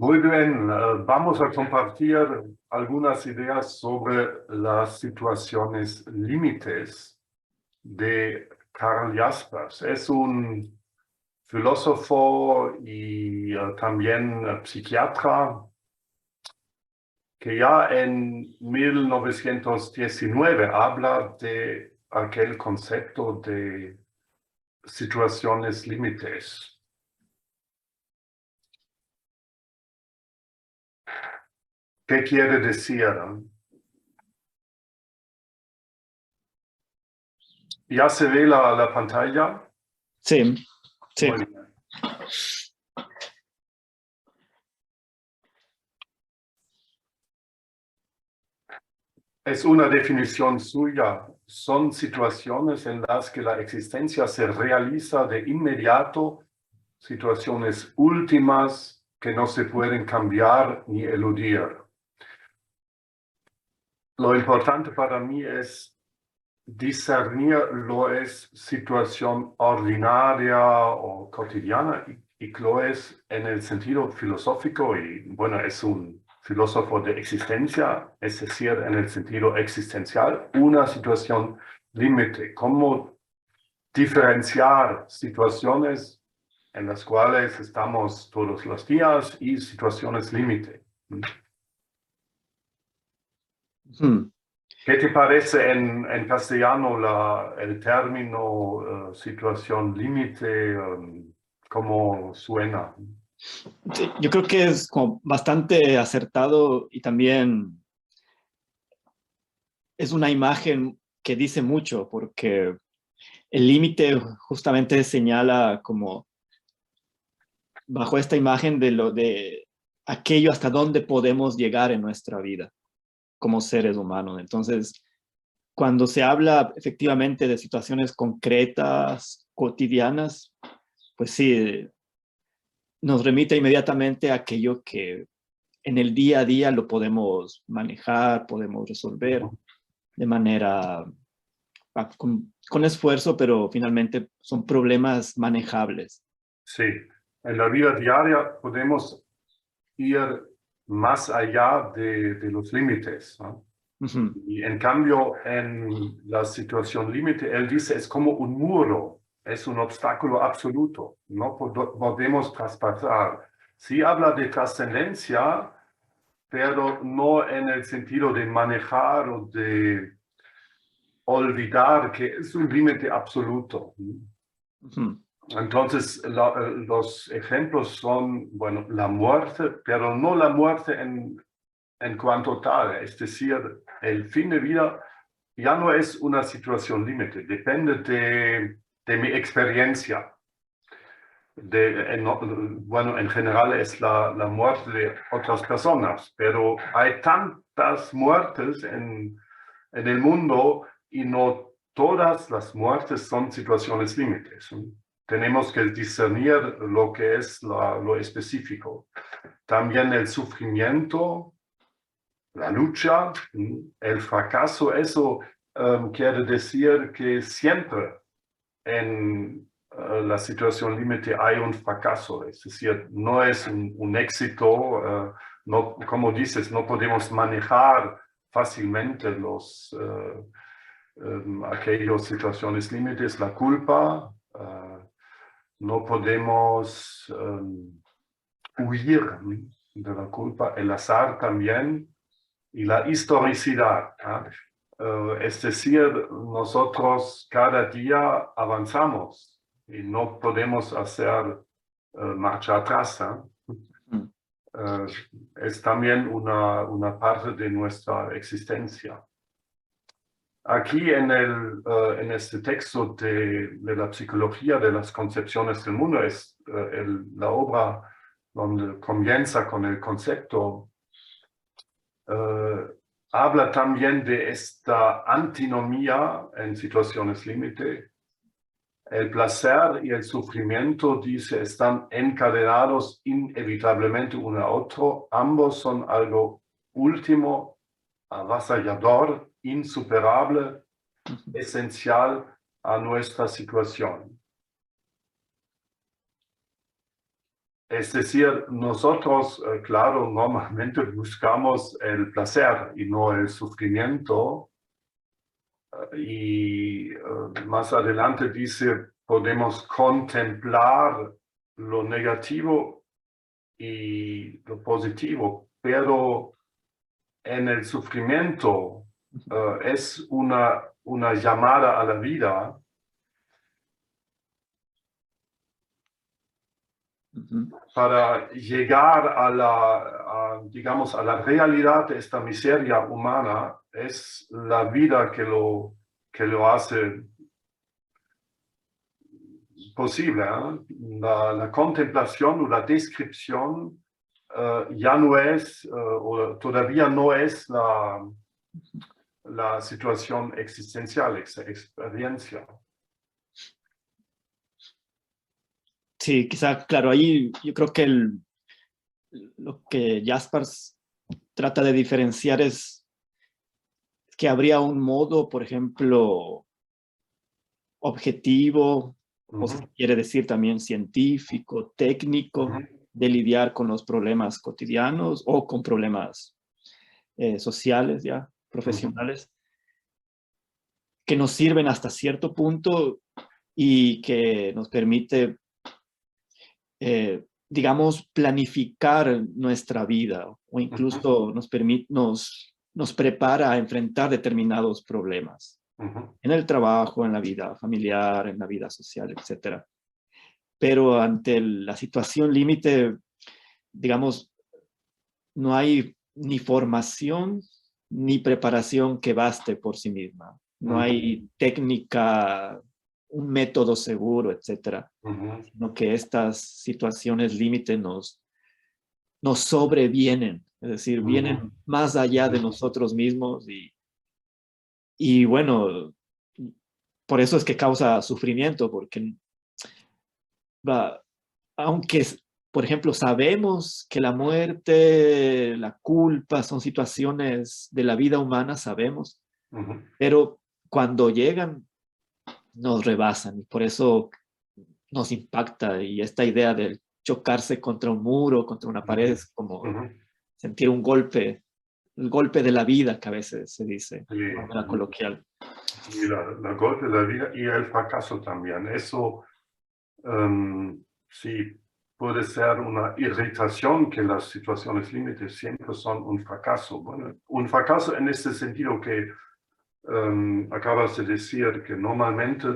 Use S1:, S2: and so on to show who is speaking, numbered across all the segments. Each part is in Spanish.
S1: Muy bien, vamos a compartir algunas ideas sobre las situaciones límites de Karl Jaspers. Es un filósofo y también psiquiatra que ya en 1919 habla de aquel concepto de situaciones límites. ¿Qué quiere decir? ¿Ya se ve la pantalla?
S2: Sí, sí.
S1: Muy bien. Es una definición suya. Son situaciones en las que la existencia se realiza de inmediato, situaciones últimas que no se pueden cambiar ni eludir. Lo importante para mí es discernir lo es situación ordinaria o cotidiana y lo es en el sentido filosófico y bueno, es un filósofo de existencia, es decir, en el sentido existencial, una situación límite. ¿Cómo diferenciar situaciones en las cuales estamos todos los días y situaciones límite?
S2: Hmm.
S1: ¿Qué te parece en castellano el término situación límite? ¿Cómo suena?
S2: Sí, yo creo que es como bastante acertado y también es una imagen que dice mucho porque el límite justamente señala como bajo esta imagen de lo de aquello hasta dónde podemos llegar en nuestra vida como seres humanos. Entonces, cuando se habla efectivamente de situaciones concretas, cotidianas, pues sí, nos remite inmediatamente a aquello que en el día a día lo podemos manejar, podemos resolver de manera con esfuerzo, pero finalmente son problemas manejables.
S1: Sí, en la vida diaria podemos ir más allá de los límites, ¿no?
S2: Ujú.
S1: Y en cambio, en la situación límite, él dice, es como un muro, es un obstáculo absoluto, no podemos traspasar. Sí habla de trascendencia, pero no en el sentido de manejar o de olvidar que es un límite absoluto.
S2: Ujú.
S1: Entonces, los ejemplos son, bueno, la muerte, pero no la muerte en cuanto tal, es decir, el fin de vida ya no es una situación límite, depende de mi experiencia. Bueno, en general es la muerte de otras personas, pero hay tantas muertes en el mundo y no todas las muertes son situaciones límites. Tenemos que discernir lo que es lo específico. También el sufrimiento, la lucha, el fracaso, eso quiere decir que siempre en la situación límite hay un fracaso, es decir, no es un éxito, no, como dices, no podemos manejar fácilmente aquellas situaciones límites, la culpa, no podemos huir de la culpa, el azar también y la historicidad. Es decir, nosotros cada día avanzamos y no podemos hacer marcha atrás.
S2: Ujú.
S1: Es también una parte de nuestra existencia. Aquí en este texto de la psicología de las concepciones del mundo es la obra donde comienza con el concepto, habla también de esta antinomía en situaciones límite. El placer y el sufrimiento, dice, están encadenados inevitablemente uno a otro. Ambos son algo último, avasallador, insuperable, esencial a nuestra situación. Es decir, nosotros, claro, normalmente buscamos el placer y no el sufrimiento. Y más adelante dice, podemos contemplar lo negativo y lo positivo, pero en el sufrimiento es una llamada a la vida. Para llegar digamos, a la realidad de esta miseria humana, es la vida que lo hace posible, ¿eh? La contemplación o la descripción ya no es, o todavía no es la situación existencial, experiencia.
S2: Sí, quizá, claro, ahí yo creo que lo que Jaspers trata de diferenciar es que habría un modo, por ejemplo, objetivo, o si quiere decir también científico, técnico, de lidiar con los problemas cotidianos o con problemas sociales, ya, profesionales, que nos sirven hasta cierto punto y que nos permite, digamos, planificar nuestra vida o incluso nos prepara a enfrentar determinados problemas en el trabajo, en la vida familiar, en la vida social, etc. Pero ante la situación límite, digamos, no hay ni formación ni preparación que baste por sí misma. No hay técnica, un método seguro, etcétera, sino que estas situaciones límite nos sobrevienen, es decir, vienen más allá de nosotros mismos y bueno, por eso es que causa sufrimiento, porque aunque, por ejemplo, sabemos que la muerte, la culpa son situaciones de la vida humana, sabemos, pero cuando llegan nos rebasan y por eso nos impacta y esta idea de chocarse contra un muro, contra una pared, es como sentir un golpe, el golpe de la vida que a veces se dice de manera coloquial.
S1: Y la golpe de la vida y el fracaso también. Eso sí puede ser una irritación, que las situaciones límites siempre son un fracaso. Bueno, un fracaso en este sentido que acabas de decir, que normalmente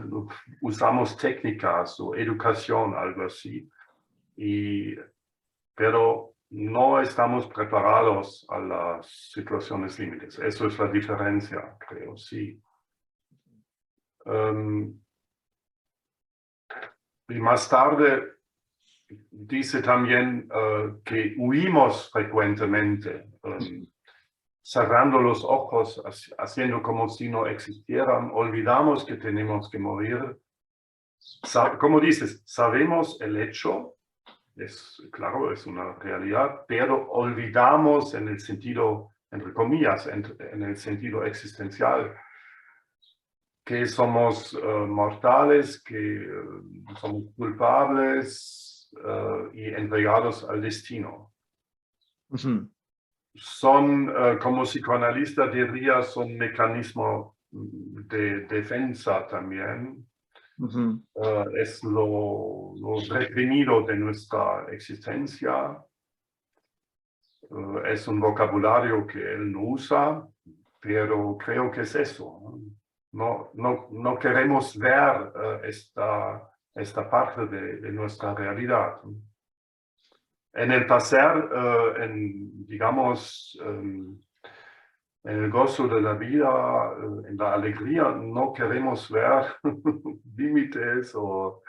S1: usamos técnicas o educación, algo así, pero no estamos preparados a las situaciones límites. Eso es la diferencia, creo, sí. Y más tarde dice también que huimos frecuentemente, cerrando los ojos, haciendo como si no existieran, olvidamos que tenemos que morir. Como dices, sabemos el hecho, claro, es una realidad, pero olvidamos en el sentido, entre comillas, en el sentido existencial, que somos mortales, que somos culpables y entregados al destino. Son, como psicoanalista diría, son mecanismos de defensa también. Es lo reprimido de nuestra existencia. Es un vocabulario que él no usa, pero creo que es eso. No queremos ver esta parte de nuestra realidad. En el placer, digamos, en el gozo de la vida, en la alegría, no queremos ver límites o,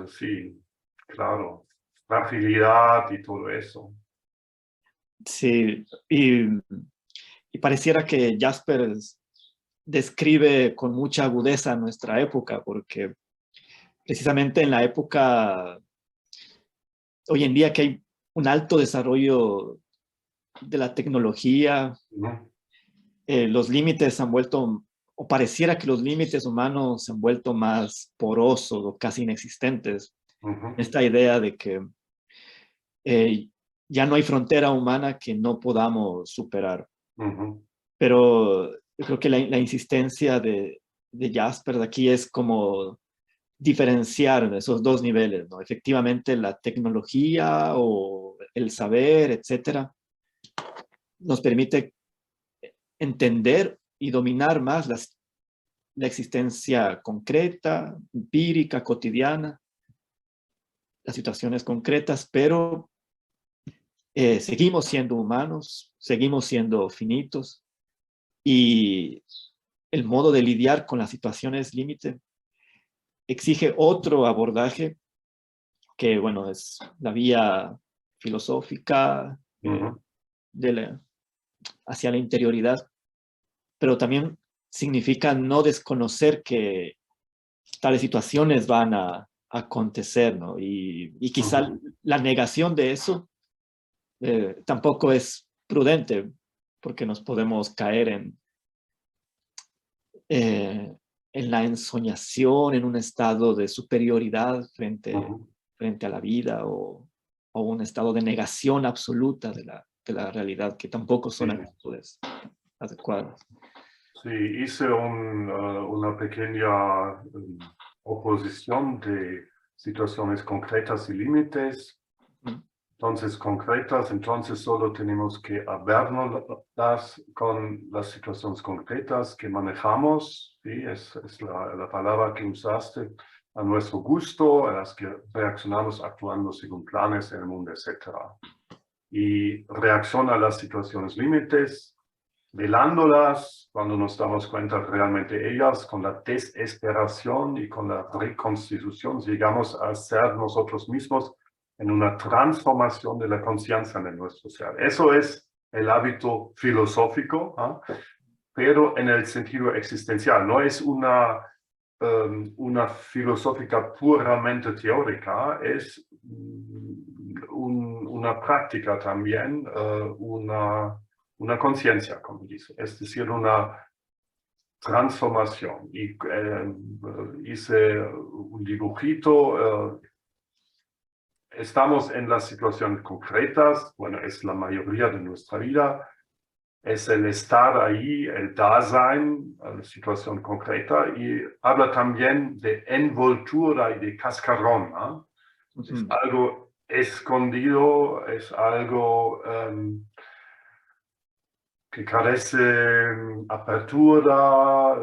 S1: sí, claro, fragilidad y todo eso.
S2: Sí, y pareciera que Jaspers describe con mucha agudeza nuestra época, porque precisamente en la época, hoy en día que hay un alto desarrollo de la tecnología, los límites se han vuelto, o pareciera que los límites humanos se han vuelto más porosos o casi inexistentes. Esta idea de que ya no hay frontera humana que no podamos superar.
S1: Ujú.
S2: Pero yo creo que la insistencia de Jasper de aquí es como diferenciar esos dos niveles, ¿no? Efectivamente, la tecnología o el saber, etcétera, nos permite entender y dominar más la existencia concreta, empírica, cotidiana, las situaciones concretas, pero seguimos siendo humanos, seguimos siendo finitos y el modo de lidiar con las situaciones límite exige otro abordaje que, bueno, es la vía filosófica
S1: Ujú.
S2: hacia la interioridad, pero también significa no desconocer que tales situaciones van a acontecer, ¿no? Y quizá
S1: Ujú.
S2: la negación de eso tampoco es prudente, porque nos podemos caer en la ensoñación, en un estado de superioridad
S1: Ujú.
S2: frente a la vida o un estado de negación absoluta de la realidad, que tampoco son
S1: Sí.
S2: actitudes adecuadas.
S1: Sí, hice una pequeña oposición de situaciones concretas y límites.
S2: Mm.
S1: Entonces, concretas, entonces solo tenemos que habernos con las situaciones concretas que manejamos, ¿sí? Es la palabra que usaste, a nuestro gusto, a las que reaccionamos actuando según planes en el mundo, etc. Y reacción a las situaciones límites, velándolas cuando nos damos cuenta realmente ellas, con la desesperación y con la reconstitución, llegamos a ser nosotros mismos en una transformación de la conciencia de nuestro ser. Eso es el hábito filosófico, ¿eh? Pero en el sentido existencial. No es una filosófica puramente teórica, es una práctica también, una conciencia, como dice, es decir, una transformación. Y hice un dibujito. Estamos en las situaciones concretas, bueno, es la mayoría de nuestra vida, es el estar ahí, el Dasein, la situación concreta, y habla también de envoltura y de cascarón, ¿no? Es
S2: Ujú.
S1: algo escondido, es algo que carece apertura,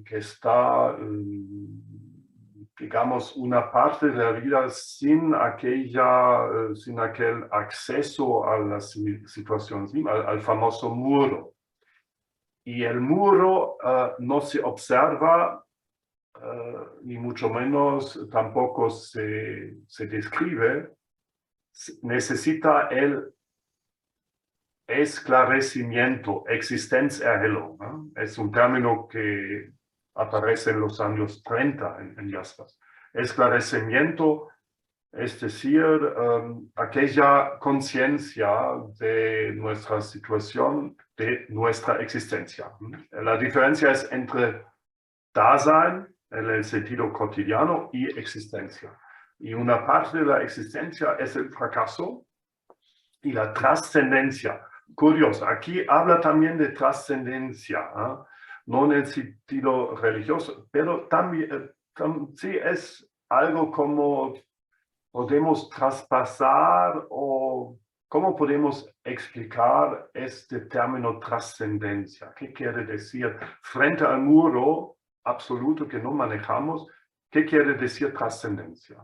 S1: que está, digamos, una parte de la vida sin sin aquel acceso a la situación, ¿sí? Al famoso muro. Y el muro no se observa, ni mucho menos tampoco se describe, necesita el esclarecimiento, Existenzerhellung, ¿no? Es un término que aparece en los años 30 en Jaspers. Esclarecimiento, es decir, aquella conciencia de nuestra situación, de nuestra existencia. La diferencia es entre Dasein, en el sentido cotidiano, y existencia. Y una parte de la existencia es el fracaso y la trascendencia. Curioso, aquí habla también de trascendencia, ¿eh? No en el sentido religioso, pero también sí es algo como podemos traspasar o cómo podemos explicar este término trascendencia. ¿Qué quiere decir? Frente al muro absoluto que no manejamos, ¿qué quiere decir trascendencia?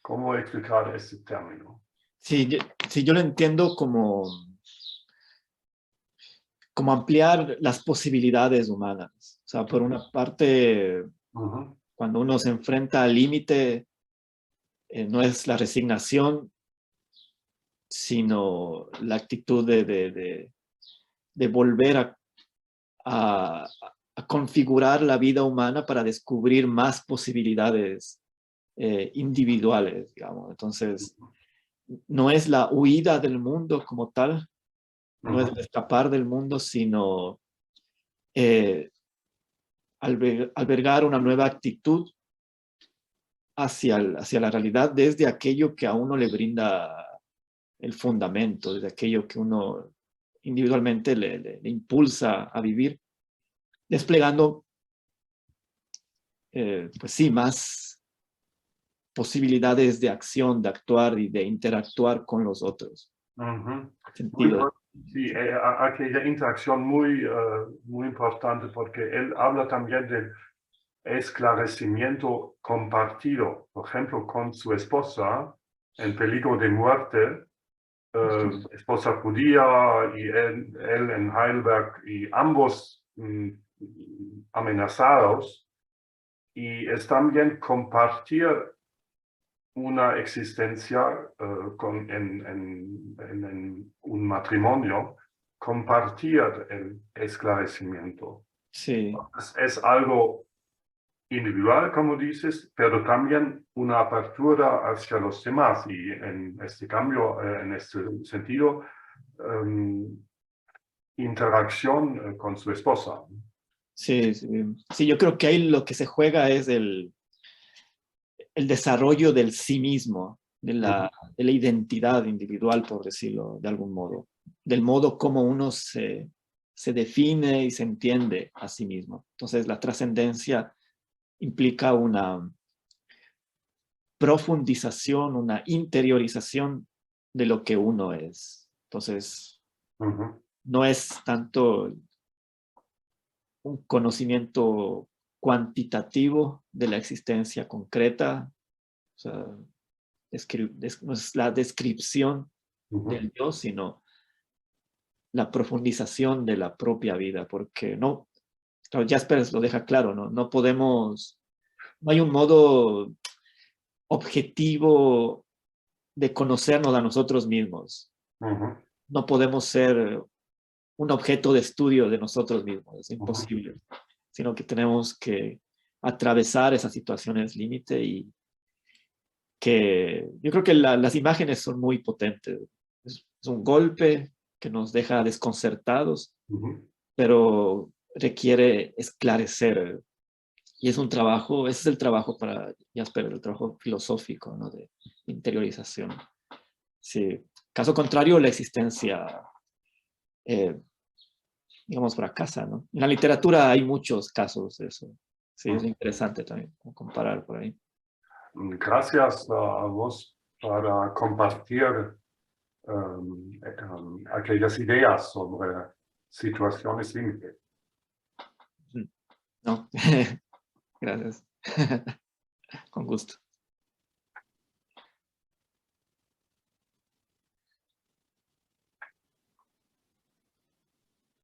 S1: ¿Cómo explicar este término?
S2: Sí, sí, yo lo entiendo como ampliar las posibilidades humanas. O sea, por una parte,
S1: Ujú.
S2: cuando uno se enfrenta al límite, no es la resignación, sino la actitud de volver a, a configurar la vida humana para descubrir más posibilidades individuales, digamos. Entonces, no es la huida del mundo como tal, no es el
S1: Ujú.
S2: escapar del mundo, sino eh, albergar una nueva actitud hacia la realidad desde aquello que a uno le brinda el fundamento, de aquello que uno individualmente le impulsa a vivir, desplegando, pues sí, más posibilidades de acción, de actuar y de interactuar con los otros.
S1: Ujú.
S2: Sentido.
S1: Sí, aquella interacción muy importante porque él habla también del esclarecimiento compartido, por ejemplo, con su esposa en peligro de muerte, esposa judía y él en Heidelberg, y ambos amenazados, y es también compartir una existencia en un matrimonio, compartir el esclarecimiento.
S2: Sí,
S1: Es algo individual, como dices, pero también una apertura hacia los demás, y en este cambio, en este sentido, interacción con su esposa.
S2: sí, sí. Sí, yo creo que ahí lo que se juega es el desarrollo del sí mismo, de la identidad individual, por decirlo de algún modo, del modo como uno se define y se entiende a sí mismo. Entonces, la trascendencia implica una profundización, una interiorización de lo que uno es. Entonces, no es tanto un conocimiento cuantitativo de la existencia concreta, o sea, no es la descripción del yo, sino la profundización de la propia vida, porque no, Jaspers lo deja claro, ¿no? No podemos, no hay un modo objetivo de conocernos a nosotros mismos. No podemos ser un objeto de estudio de nosotros mismos, es imposible, sino que tenemos que atravesar esas situaciones límite, y que yo creo que las imágenes son muy potentes. Es un golpe que nos deja desconcertados, pero requiere esclarecer. Y es un trabajo, ese es el trabajo para Jasper, el trabajo filosófico, ¿no? De interiorización. Sí. Caso contrario, la existencia, digamos, fracasa, ¿no? En la literatura hay muchos casos de eso. Sí, es interesante también comparar por ahí.
S1: Gracias a vos para compartir aquellas ideas sobre situaciones límite.
S2: No, gracias. Con gusto.